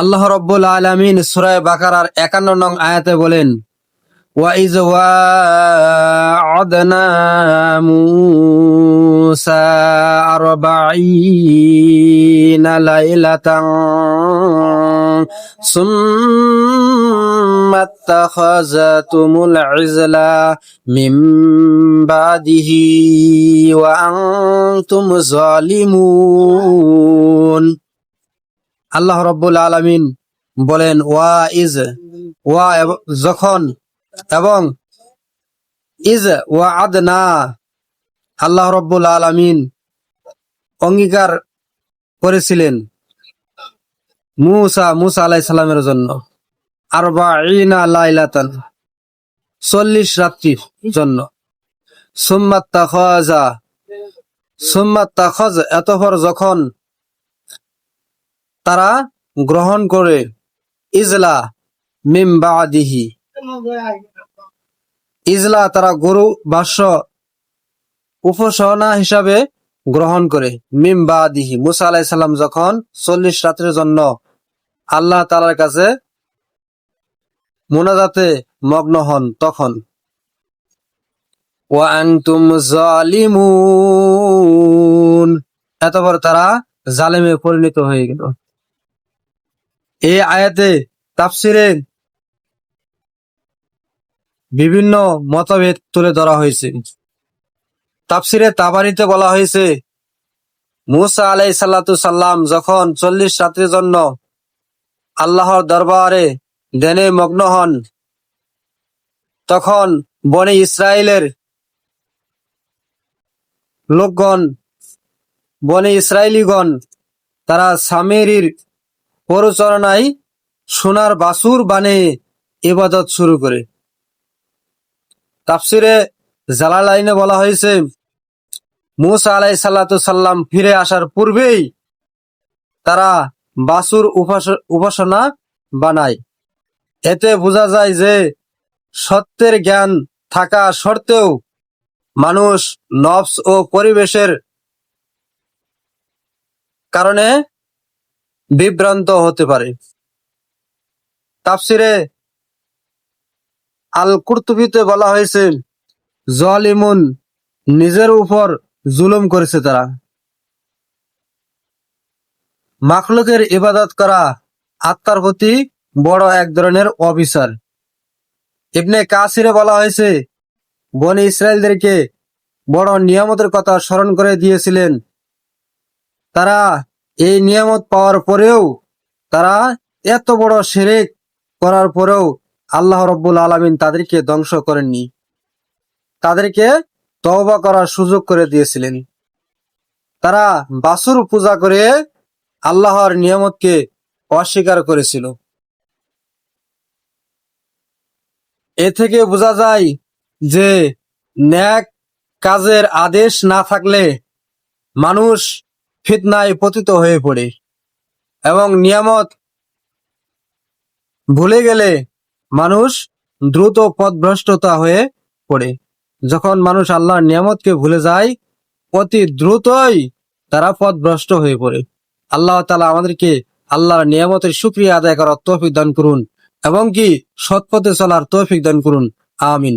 আল্লাহ রাব্বুল আলামিন সূরা বাকারার ৫১ নং আয়াতে বলেন, وَإِذْ وَاعَدْنَا مُوسَى 40 لَيْلَةً ثُمَّ اتَّخَذْتُمُ الْعِجْلَ مِنْ بَعْدِهِ وَأَنْتُمْ ظَالِمُونَ। আল্লাহ রাব্বুল আলামিন বলেন, যখন এবং ইজ ওয়াআদনা, আল্লাহ রাব্বুল আলামিন অঙ্গীকার করেছিলেন মুসা আলাইহিস সালামের জন্য ৪০ লাইলাতান ৪০ রাত্রির জন্য। সুম্মাত্তাখাজ এতপর যখন তারা গ্রহণ করে ইজলা মিম বাদিহি, ইজলা তারা গরু বাস্য উপাসনা হিসাবে গ্রহণ করে, মিম বাদিহি মুসা আলাইহিস সালাম যখন ৪০ রাত্রের জন্য আল্লাহ তাআলার কাছে মুনাজাতে মগ্ন হন তখন। ওয়া আনতুম যালিমুন, এতপর তারা জালেমে পরিণত হয়ে গেল। এই আয়াতে তাফসিরে বিভিন্ন মতভেদ তুলে ধরা হয়েছে। তাফসিরে তাবারিতে বলা হয়েছে, মুসা আলাইহিস সালাম যখন ৪০ রাত্রির জন্য আল্লাহর দরবারে ধ্যানে মগ্ন হন, তখন বনি ইসরাইলের বনি ইসরাইলীগণ তারা সামেরীর পরিচালনায় সোনার বাছুর বানিয়ে ইবাদত শুরু করে। তাফসিরে জালালাইনে বলা হয়েছে, মুসা আলাইহিস সালাম ফিরে আসার পূর্বেই তারা বাছুর উপাসনা বানায়। এতে বোঝা যায় যে সত্যের জ্ঞান থাকা সত্ত্বেও মানুষ নফস ও পরিবেশের কারণে বিভ্রান্ত হতে পারে। তাফসিরে আল কুরতুবীতে বলা হয়েছে, জালিমুন নিজের উপর জুলুম করেছে তারা। মাখলুকের ইবাদত করা আত্মার প্রতি বড় এক ধরনের অবিচার। ইবনে কাসিরে বলা হয়েছে, বনি ইসরাইলদেরকে বড় নিয়ামতের কথা স্মরণ করে দিয়েছিলেন। তারা এই নিয়ামত পাওয়ার পরেও, তারা এত বড় শিরক করার পরেও আল্লাহ রাব্বুল আলামিন তাদেরকে ধ্বংস করেননি, তাদেরকে তওবা করার সুযোগ করে দিয়েছিলেন। তারা বাছুর পূজা করে আল্লাহর নিয়ামতকে অস্বীকার করেছিল। এ থেকে বোঝা যায় যে ন্যাক কাজের আদেশ না থাকলে মানুষ ফিতনায় পতিত হয়ে পড়ে, এবং নিয়ামত ভুলে গেলে মানুষ দ্রুত পথভ্রষ্টতা হয়ে পড়ে। যখন মানুষ আল্লাহর নিয়ামতকে ভুলে যায়, অতি দ্রুতই তারা পথভ্রষ্ট হয়ে পড়ে। আল্লাহ তাআলা আমাদেরকে আল্লাহর নিয়ামতের শুকরিয়া আদায় করার তৌফিক দান করুন, এবং কি সৎ পথে চলার তৌফিক দান করুন। আমিন।